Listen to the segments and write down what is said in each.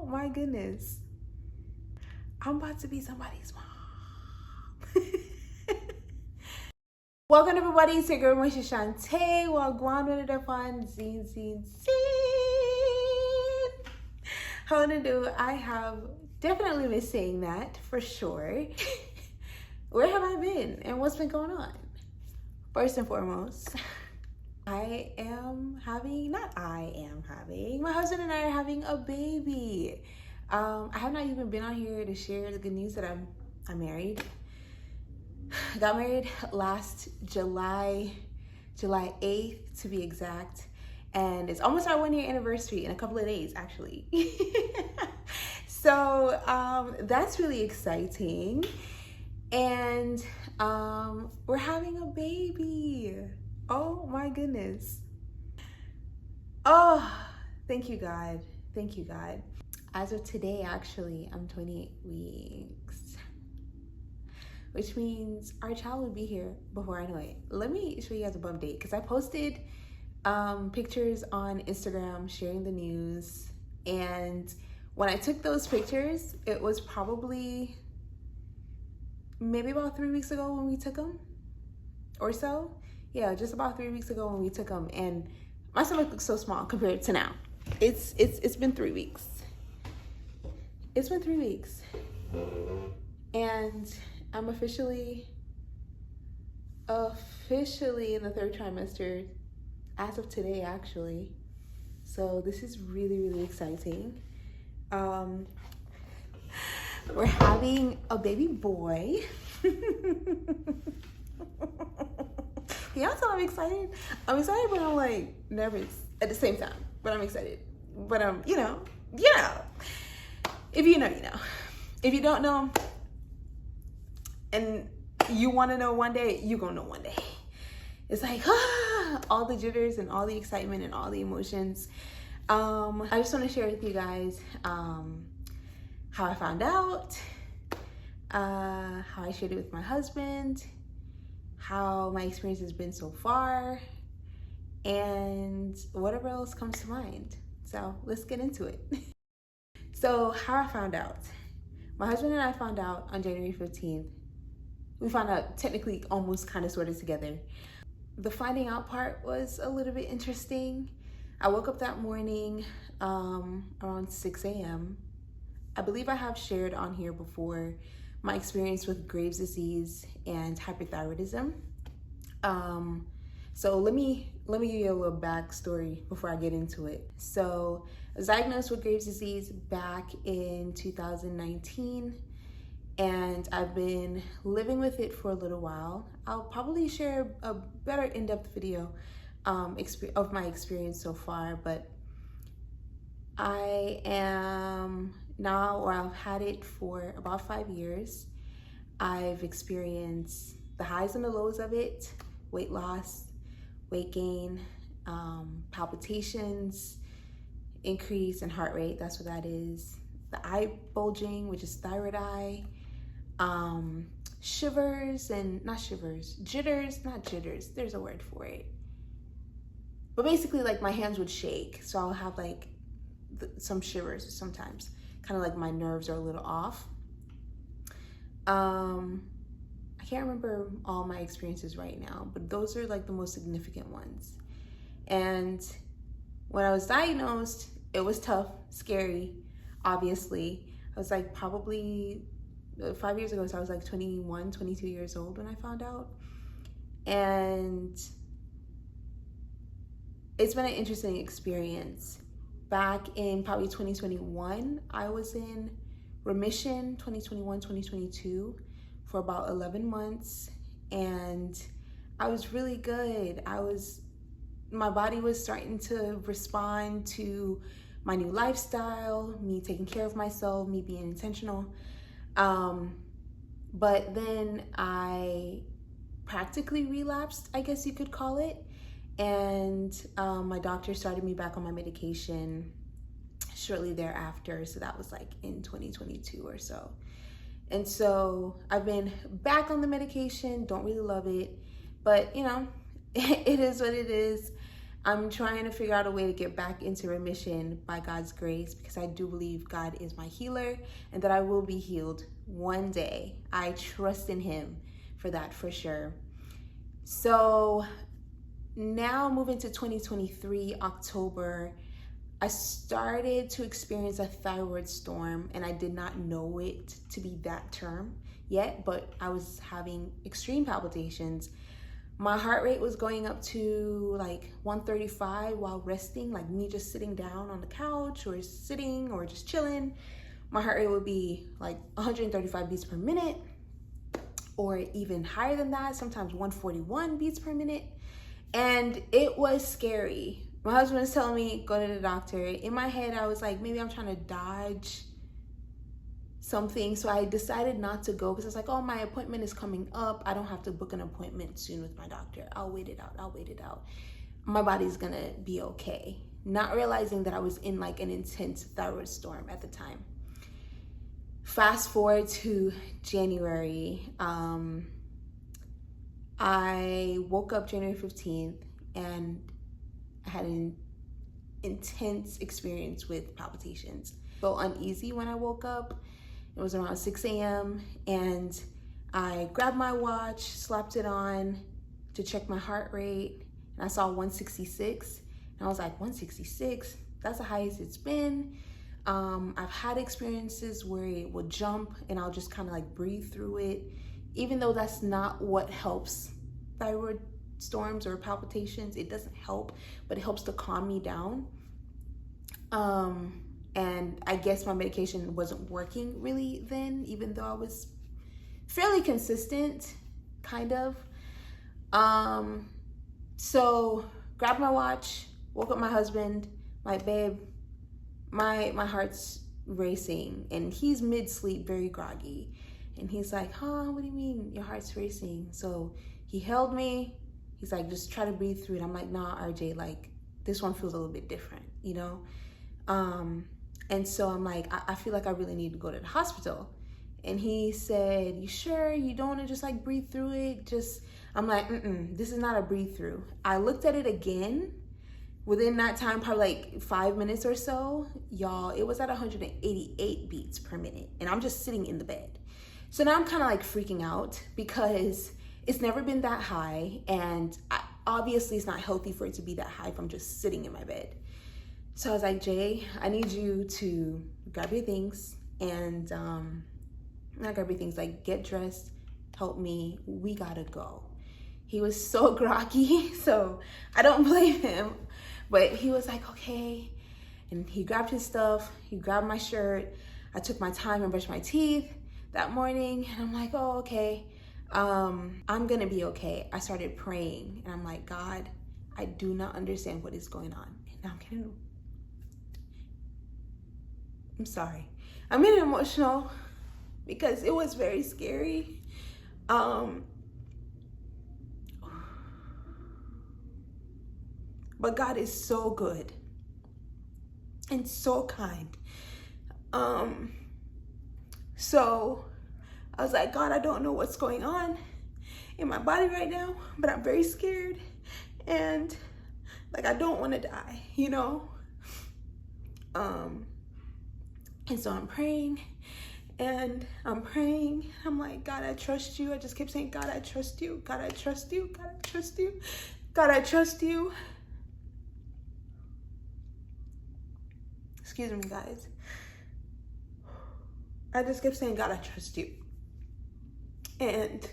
Oh my goodness. I'm about to be somebody's mom. Welcome everybody to your girl Moisha Shantae. Wagwan with it upon zine. How to do? I have definitely been saying that for sure. Where have I been and what's been going on? First and foremost, my husband and I are having a baby. I have not even been on here to share the good news that I'm married. Got married last July 8th to be exact. And it's almost our 1-year anniversary in a couple of days, actually. So that's really exciting. And we're having a baby. Oh my goodness. Oh, thank you, God. Thank you, God. As of today, actually, I'm 28 weeks, which means our child will be here before I know it. Let me show you guys a bump date, because I posted pictures on Instagram sharing the news. And when I took those pictures, it was probably maybe about 3 weeks ago when we took them or so. Yeah, just about 3 weeks ago when we took them. And my stomach looks so small compared to now. It's been 3 weeks. It's been 3 weeks. And I'm officially in the 3rd trimester as of today, actually. So this is really, really exciting. We're having a baby boy. Yeah, so I'm excited. I'm excited, but I'm like nervous at the same time. But I'm excited. But yeah. If you know, you know. If you don't know, and you want to know one day, you're gonna know one day. It's like all the jitters and all the excitement and all the emotions. I just want to share with you guys how I found out, how I shared it with my husband, how my experience has been so far, and whatever else comes to mind. So let's get into it. So how I found out. My husband and I found out on January 15th. We found out technically almost kind of sort of together. The finding out part was a little bit interesting. I woke up that morning around 6 a.m. I believe I have shared on here before my experience with Graves' disease and hyperthyroidism. So let me give you a little backstory before I get into it. So I was diagnosed with Graves' disease back in 2019, and I've been living with it for a little while. I'll probably share a better in-depth video of my experience so far, but I am now, or I've had it for about 5 years. I've experienced the highs and the lows of it: weight loss, weight gain, palpitations, increase in heart rate, that's what that is, the eye bulging, which is thyroid eye, jitters, there's a word for it. But basically, like, my hands would shake, so I'll have like some shivers sometimes, kind of like my nerves are a little off. I can't remember all my experiences right now, but those are like the most significant ones. And when I was diagnosed, it was tough, scary, obviously. I was like probably 5 years ago, so I was like 21, 22 years old when I found out. And it's been an interesting experience. Back in probably 2021, I was in remission, 2021, 2022, for about 11 months. And I was really good. My body was starting to respond to my new lifestyle, me taking care of myself, me being intentional. But then I practically relapsed, I guess you could call it. And my doctor started me back on my medication shortly thereafter. So that was like in 2022 or so. And so I've been back on the medication, don't really love it, but you know, it is what it is. I'm trying to figure out a way to get back into remission by God's grace, because I do believe God is my healer and that I will be healed one day. I trust in him for that, for sure. So now moving to 2023, October, I started to experience a thyroid storm, and I did not know it to be that term yet, but I was having extreme palpitations. My heart rate was going up to like 135 while resting, like me just sitting down on the couch or sitting or just chilling. My heart rate would be like 135 beats per minute, or even higher than that, sometimes 141 beats per minute. And it was scary. My husband was telling me, go to the doctor. In my head, I was like, maybe I'm trying to dodge something. So I decided not to go, because it's like, oh, my appointment is coming up. I don't have to book an appointment soon with my doctor. I'll wait it out. My body's gonna be okay. Not realizing that I was in like an intense thyroid storm at the time. Fast forward to January. I woke up January 15th and I had an intense experience with palpitations. Felt uneasy when I woke up. It was around 6 a.m. and I grabbed my watch, slapped it on to check my heart rate, and I saw 166. And I was like, 166? That's the highest it's been. I've had experiences where it will jump and I'll just kind of like breathe through it, even though that's not what helps thyroid storms or palpitations. It doesn't help, but it helps to calm me down. And I guess my medication wasn't working really then, even though I was fairly consistent, kind of. So grabbed my watch, woke up my husband, my babe, my heart's racing, and he's mid-sleep, very groggy. And he's like, huh, what do you mean your heart's racing? So he held me. He's like, just try to breathe through it. I'm like, nah, RJ, like this one feels a little bit different, you know? And so I'm like, I feel like I really need to go to the hospital. And he said, you sure you don't want to just like breathe through it? I'm like, this is not a breathe through. I looked at it again. Within that time, probably like 5 minutes or so, y'all, it was at 188 beats per minute. And I'm just sitting in the bed. So now I'm kind of like freaking out because it's never been that high. And obviously it's not healthy for it to be that high if I'm just sitting in my bed. So I was like, Jay, I need you to grab your things and not grab your things, like get dressed, help me, we gotta go. He was so groggy, so I don't blame him. But he was like, okay. And he grabbed his stuff, he grabbed my shirt. I took my time and brushed my teeth that morning. And I'm like, oh, okay. I'm gonna be okay. I started praying and I'm like, God, I do not understand what is going on. And I'm sorry. I'm getting emotional because it was very scary. But God is so good and so kind. So I was like, God, I don't know what's going on in my body right now, but I'm very scared. And like, I don't want to die, you know? And so I'm praying and I'm praying. I'm like, God, I trust you. I just kept saying, God, I trust you. God, I trust you. God, I trust you. God, I trust you. Excuse me, guys. I just kept saying, God, I trust you. And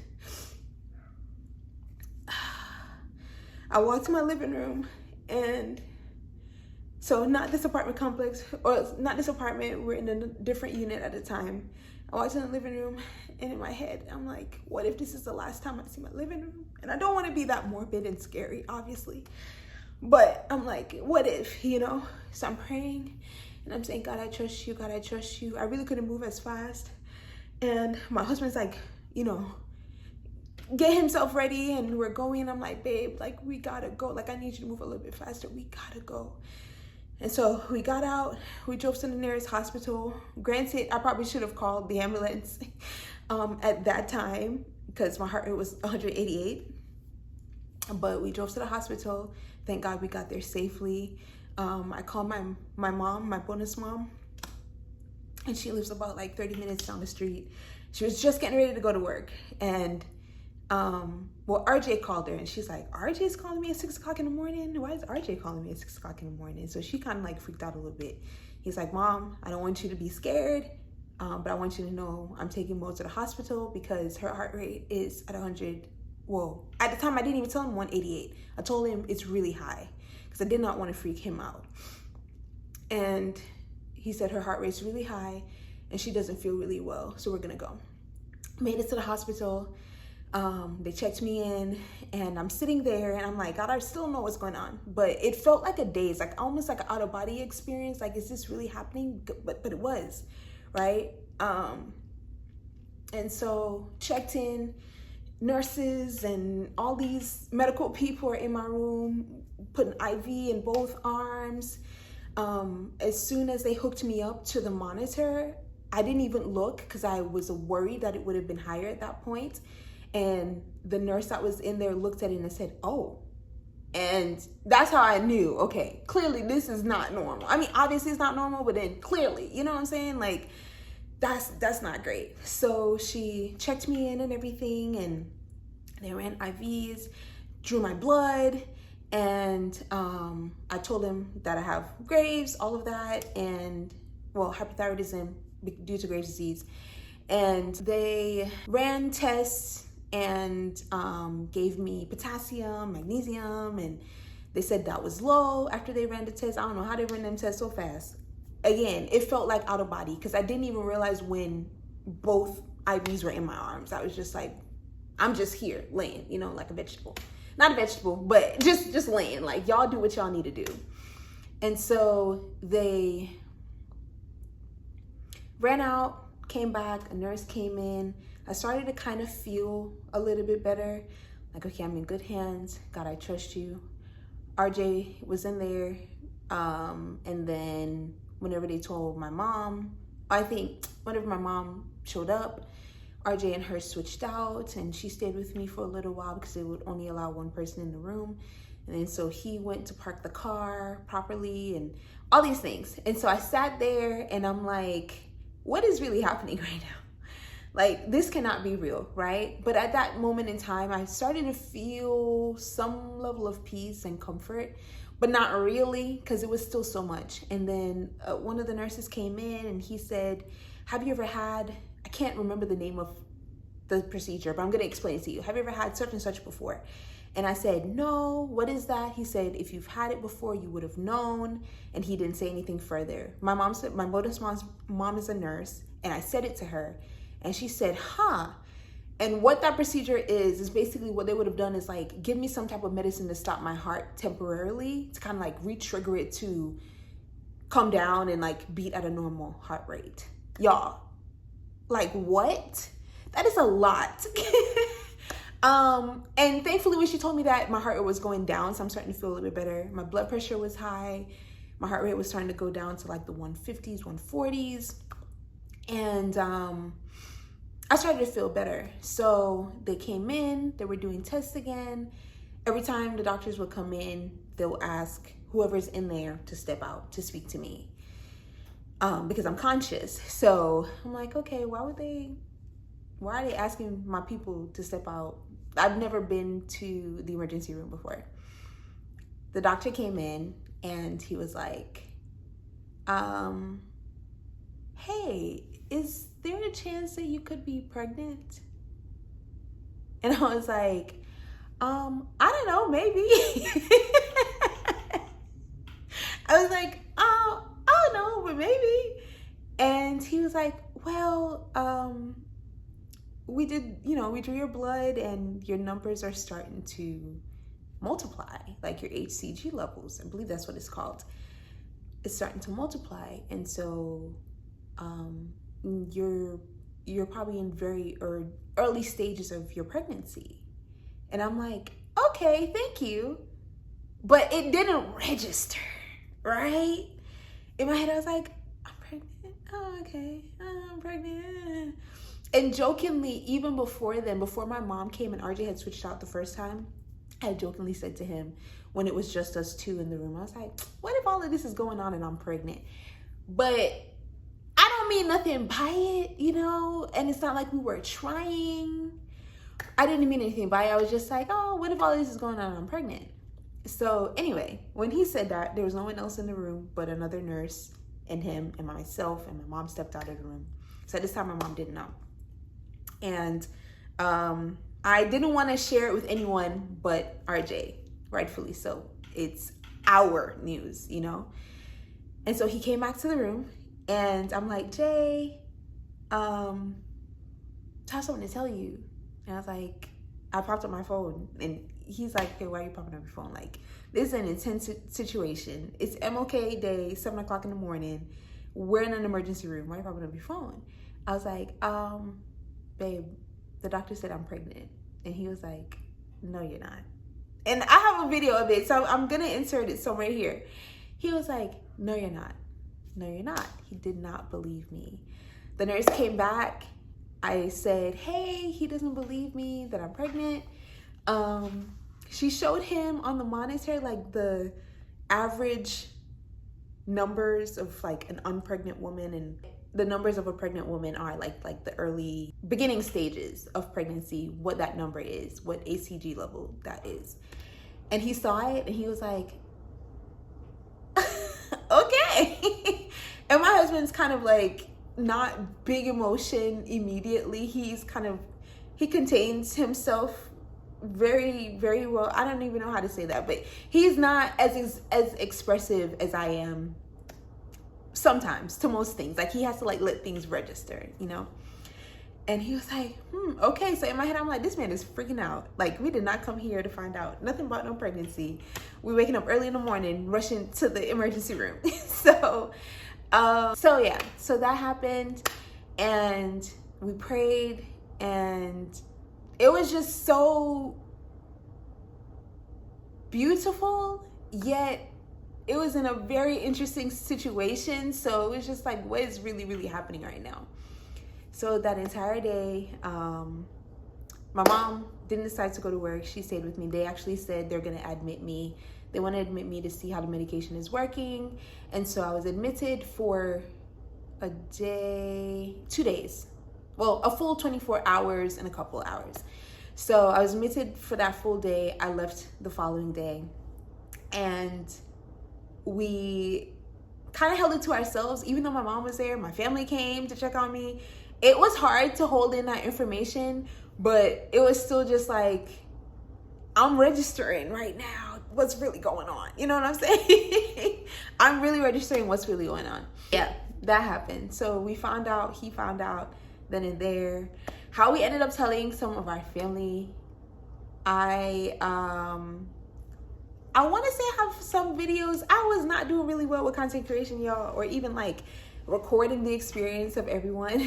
I walked to my living room, and so not this apartment complex, or not this apartment, we're in a different unit at the time. I walked in the living room, and in my head, I'm like, what if this is the last time I see my living room? And I don't want to be that morbid and scary, obviously. But I'm like, what if, you know? So I'm praying, and I'm saying, God, I trust you. God, I trust you. I really couldn't move as fast. And my husband's like, you know, get himself ready, and we're going. I'm like, babe, like, we gotta go. Like, I need you to move a little bit faster. We gotta go. And so we got out, we drove to the nearest hospital. Granted, I probably should have called the ambulance at that time because my heart rate was 188. But we drove to the hospital. Thank God we got there safely. I called my mom, my bonus mom, and she lives about like 30 minutes down the street. She was just getting ready to go to work, and well, RJ called her, and she's like, RJ's calling me at 6 o'clock in the morning? Why is RJ calling me at 6 o'clock in the morning? So she kind of like freaked out a little bit. He's like, Mom, I don't want you to be scared, but I want you to know I'm taking Mo to the hospital because her heart rate is at 100. Well, at the time, I didn't even tell him 188. I told him it's really high because I did not want to freak him out. And he said her heart rate's really high and she doesn't feel really well, so we're gonna go. Made it to the hospital. They checked me in, and I'm sitting there, and I'm like, God, I still don't know what's going on. But it felt like a daze, like almost like an out-of-body experience. Like, is this really happening? But it was, right? And so checked in, nurses and all these medical people are in my room, put an IV in both arms. As soon as they hooked me up to the monitor, I didn't even look because I was worried that it would have been higher at that point. And the nurse that was in there looked at it and said, oh. And that's how I knew, okay, clearly this is not normal. I mean, obviously it's not normal, but then clearly, you know what I'm saying? Like, that's not great. So she checked me in and everything, and they ran IVs, drew my blood, and I told them that I have Graves, all of that, and, well, hyperthyroidism due to Graves' disease. And they ran tests and gave me potassium, magnesium, and they said that was low after they ran the test. I don't know how they ran them tests so fast. Again, it felt like out of body because I didn't even realize when both IVs were in my arms. I was just like, I'm just here laying, you know, like a vegetable. Not a vegetable, but just laying. Like, y'all do what y'all need to do. And so they ran out, came back, a nurse came in. I started to kind of feel a little bit better. Like, okay, I'm in good hands. God, I trust you. RJ was in there. And then whenever they told my mom, I think whenever my mom showed up, RJ and her switched out, and she stayed with me for a little while because they would only allow one person in the room. And then so he went to park the car properly and all these things. And so I sat there and I'm like, what is really happening right now? Like, this cannot be real, right? But at that moment in time, I started to feel some level of peace and comfort, but not really, because it was still so much. And then one of the nurses came in and he said, have you ever had, I can't remember the name of the procedure, but I'm going to explain it to you. Have you ever had such and such before? And I said, no, what is that? He said, if you've had it before, you would have known. And he didn't say anything further. My mom said, my bonus mom's mom is a nurse. And I said it to her. And she said, huh. And what that procedure is basically what they would have done is like, give me some type of medicine to stop my heart temporarily, to kind of like re-trigger it to come down and like beat at a normal heart rate. Y'all, like, what? That is a lot. And thankfully when she told me that, my heart rate was going down, so I'm starting to feel a little bit better. My blood pressure was high. My heart rate was starting to go down to like the 150s, 140s. And I started to feel better. So they came in, they were doing tests again. Every time the doctors would come in, they'll ask whoever's in there to step out to speak to me, because I'm conscious. So I'm like, okay, why are they asking my people to step out? I've never been to the emergency room before. The doctor came in and he was like, hey, is there a chance that you could be pregnant? And I was like, I don't know, maybe. I was like, oh, I don't know, but maybe. And he was like, well, we drew your blood and your numbers are starting to multiply, like your HCG levels. I believe that's what it's called. It's starting to multiply. And so you're probably in very early stages of your pregnancy. And I'm like, okay, thank you. But it didn't register, right? In my head, I was like, I'm pregnant. Oh, okay. I'm pregnant. And jokingly, even before then, before my mom came and RJ had switched out the first time, I jokingly said to him when it was just us two in the room, I was like, what if all of this is going on and I'm pregnant? But I don't mean nothing by it, you know? And it's not like we were trying. I didn't mean anything by it. I was just like, oh, what if all this is going on and I'm pregnant? So anyway, when he said that, there was no one else in the room but another nurse and him and myself, and my mom stepped out of the room. So at this time, my mom didn't know. And I didn't want to share it with anyone but RJ, rightfully so. It's our news, you know? And so he came back to the room, and I'm like, Jay, I have something to tell you. And I was like, I popped up my phone, and he's like, okay, why are you popping up your phone? Like, this is an intense situation. It's MLK Day, 7 o'clock in the morning. We're in an emergency room. Why are you popping up your phone? I was like, babe, the doctor said I'm pregnant. And he was like, no, you're not. And I have a video of it, so I'm going to insert it somewhere here. He was like, no, you're not. No, you're not. He did not believe me. The nurse came back. I said, hey, he doesn't believe me that I'm pregnant. She showed him on the monitor, like, the average numbers of, like, an unpregnant woman, and the numbers of a pregnant woman are like the early beginning stages of pregnancy, what that number is, what ACG level that is. And he saw it and he was like, okay. And my husband's kind of like not big emotion immediately. He contains himself very, very well. I don't even know how to say that, but he's not as expressive as I am sometimes to most things. Like, he has to like let things register, you know? And he was like, okay. So in my head, I'm like, this man is freaking out. Like, we did not come here to find out nothing about no pregnancy. We're waking up early in the morning, rushing to the emergency room. So yeah, so that happened, and we prayed, and it was just so beautiful, yet it was in a very interesting situation. So it was just like, what is really, really happening right now? So that entire day, my mom didn't decide to go to work. She stayed with me. They actually said they're going to admit me. They want to admit me to see how the medication is working. And so I was admitted for a day, 2 days. Well, a full 24 hours and a couple of hours. So I was admitted for that full day. I left the following day. And we kind of held it to ourselves. Even though my mom was there, my family came to check on me. It was hard to hold in that information, but it was still just like, I'm registering right now what's really going on. You know what I'm saying? I'm really registering what's really going on. Yeah, that happened. So we found out, he found out then and there. How we ended up telling some of our family, I want to say I have some videos. I was not doing really well with content creation, y'all, or even like recording the experience of everyone.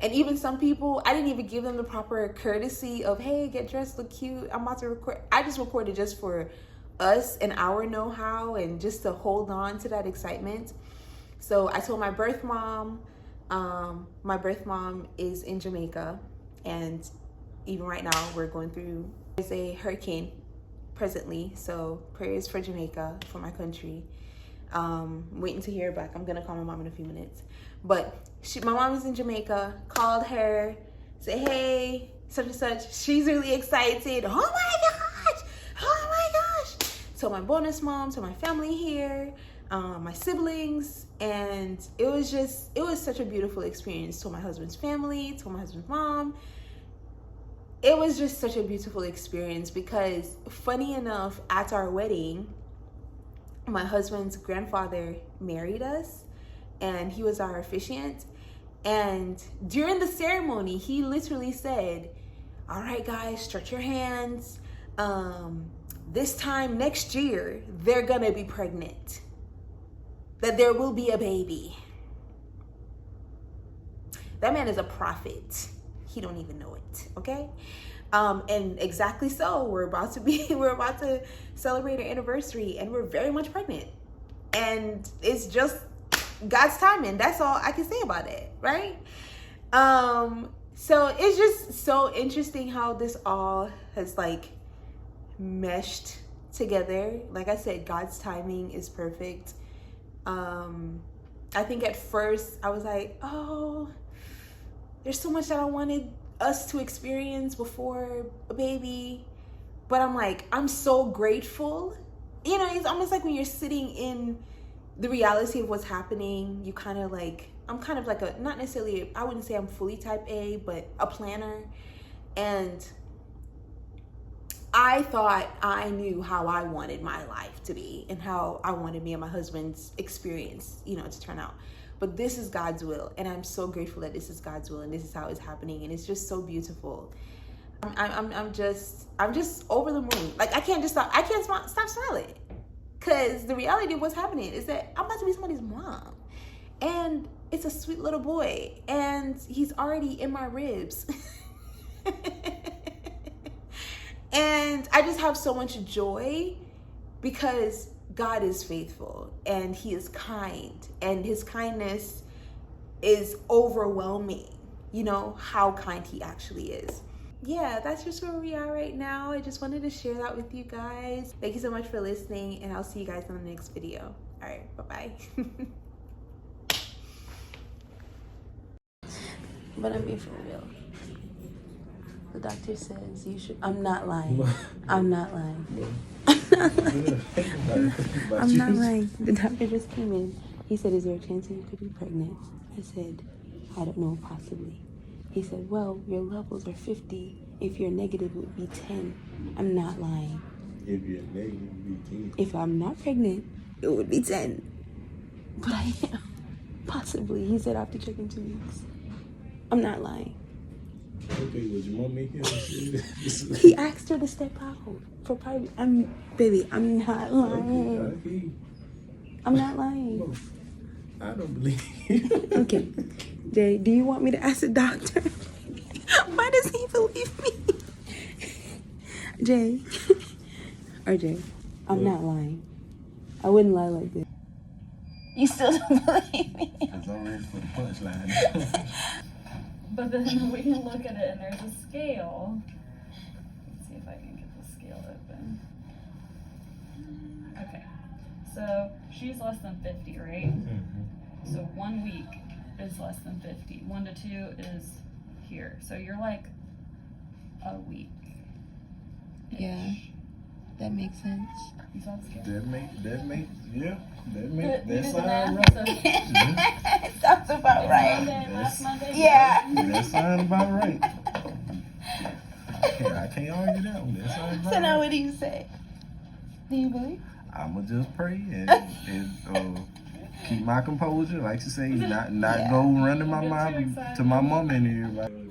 And even some people, I didn't even give them the proper courtesy of, hey, get dressed, look cute, I'm about to record. I just recorded just for us and our know-how and just to hold on to that excitement. So I told my birth mom is in Jamaica, and even right now we're going through, there's a hurricane presently, so prayers for Jamaica, for my country. Waiting to hear back. I'm gonna call my mom in a few minutes. But my mom is in Jamaica, called her, say, hey, such and such. She's really excited. Oh my gosh. Told my bonus mom, told my family here, my siblings, and it was such a beautiful experience. Told my husband's family, told my husband's mom. It was just such a beautiful experience because, funny enough, at our wedding, my husband's grandfather married us, and he was our officiant. And during the ceremony, he literally said, all right, guys, stretch your hands. This time next year, they're gonna be pregnant. That there will be a baby. That man is a prophet. He don't even know it, okay? And exactly so, we're about to celebrate our anniversary, and we're very much pregnant. And it's just God's timing. That's all I can say about it, right? So it's just so interesting how this all has like meshed together. Like I said, God's timing is perfect. I think at first I was like, oh, there's so much that I wanted us to experience before a baby. But I'm like, I'm so grateful. You know, it's almost like when you're sitting in the reality of what's happening, you kind of like, I'm kind of like a, not necessarily, I wouldn't say I'm fully type A, but a planner. And I thought I knew how I wanted my life to be and how I wanted me and my husband's experience, you know, to turn out. But this is God's will, and I'm so grateful that this is God's will and this is how it's happening, and it's just so beautiful. I'm just over the moon. Like I can't stop smiling, because the reality of what's happening is that I'm about to be somebody's mom, and it's a sweet little boy, and he's already in my ribs. And I just have so much joy because God is faithful and he is kind, and his kindness is overwhelming, you know, how kind he actually is. Yeah, that's just where we are right now. I just wanted to share that with you guys. Thank you so much for listening, and I'll see you guys in the next video. All right, bye-bye. But I'm being for real. The doctor says you should. I'm not lying. I'm not lying. I'm not lying. The doctor just came in. He said, is there a chance that you could be pregnant? I said, I don't know, possibly. He said, well, your levels are 50. If you're negative, it would be 10. I'm not lying. If you're negative, it would be 10. If I'm not pregnant, it would be 10. But I am. Possibly. He said after checking 2 weeks. I'm not lying. Okay, was your mom making it? He asked her to step out for private. Baby, I'm not lying. Okay. I'm not lying. No, I don't believe you. Okay. Jay, do you want me to ask the doctor? Why does he believe me? Jay. RJ, I'm not lying. I wouldn't lie like this. You still don't believe me? Because I'm ready for the punchline. But then we can look at it and there's a scale. Let's see if I can get the scale open. Okay, so she's less than 50, right? So 1 week is less than 50. 1 to 2 is here. So you're like a week. Yeah, that makes sense. You saw the scale? That sounds right. Sounds about right. Monday, last Monday? Yeah. That sounds about right. I can't argue that one. That sounds So right. now what do you say? Do you believe? I'ma just pray and keep my composure. Like you say, not go running my mind to my mom and everybody.